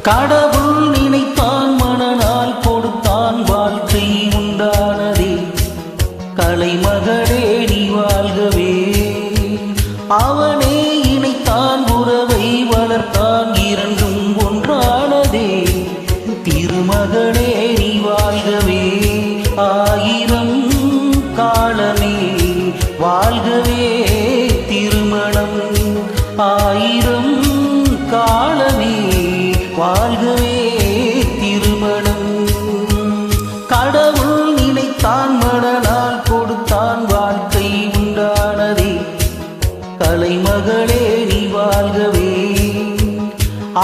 கடவுள் நினைத்தான் மனநாள் கொடுத்தான் வாழ்க்கை உண்டானதே கலைமகளே நீ வாழ்கவே அவனே இணைத்தான் உறவை வளர்த்தான் இரண்டும் ஒன்றானதே திருமகளே நீ வாழ்கவே ஆயிரம் காலமே வாழ்கவே திருமணம் ஆயிரம் காலமே வாழ்கவே திருமணம் கடவுள் நினைத்தான் மனநாள் கொடுத்தான் வாழ்க்கை உண்டானதே கலைமகளே நீ வாழ்கவே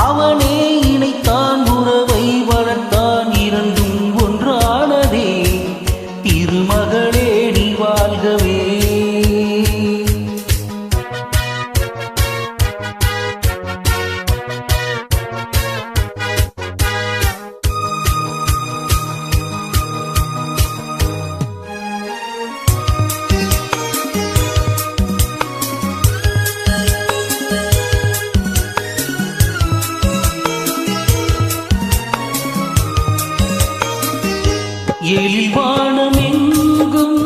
அவனே இணைத்தான் உறவை வளர்த்தான் இரண்டும் ஒன்றானதே திருமகளே நீ வாழ்கவே எழில்வானமெங்கும்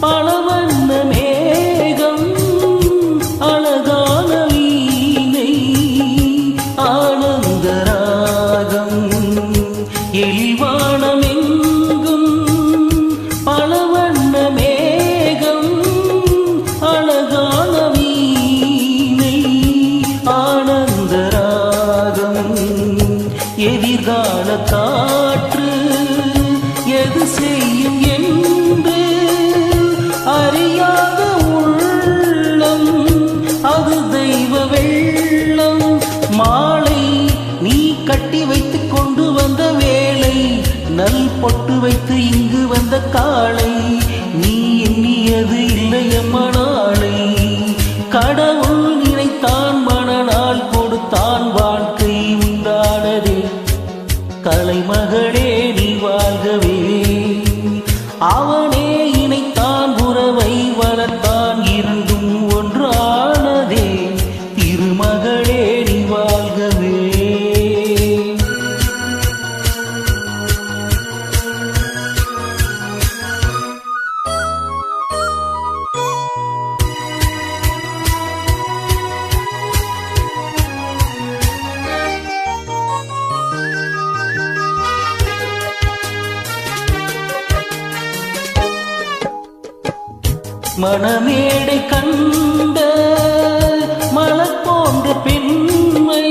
பலவண்ண மேகம் அழகான வீணை ஆனந்த ராகம் எழில்வானமெங்கும் பலவண்ண மேகம் அழகான வீணை ஆனந்த ராகம் எதிர்கால காற்று எது செய்யும் என்று அறியாத உள்ளம் அது தெய்வ வெள்ளம் மாலை நீ கட்டி வைத்து கொண்டு வந்த வேளை நல் பொட்டு வைத்து இங்கு வந்த காலை நீ எண்ணியது இல்லையம்மா நாளை கடவுள் நினைத்தான் மனநாள் கொடுத்தான் வாழ்க்கை உண்டானதே கலைமகளே நீ வாழ்கவே அவனே இணைத்தான் உறவை வளர்த்தான் இரண்டும் ஒன்றானதே திருமகளே நீ வாழ்கவே மணமேடை கண்ட மலர் போன்ற பெண்மை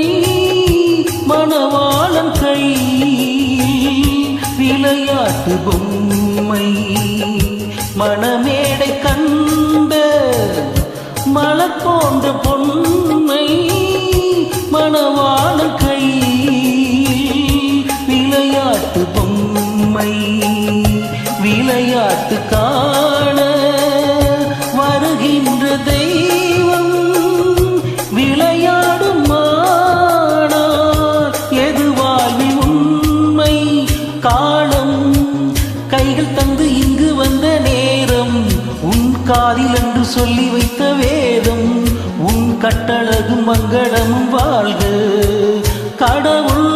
மணவாளன் கை விளையாட்டு பொம்மை மணமேடை கண்ட மலர் போன்ற பொன்மை மணவாளன் கை விளையாட்டு பொம்மை விளையாட்டு காண வருகின்ற தெய்வம் விளையாடும் மானார் எது வாழ்வில் உண்மை காலம் கைகள் தந்து இங்கு வந்த நேரம் உன் காதில் என்று சொல்லி வைத்த வேதம் உன் கட்டழகும் மங்களமும் வாழ்க கடவுள்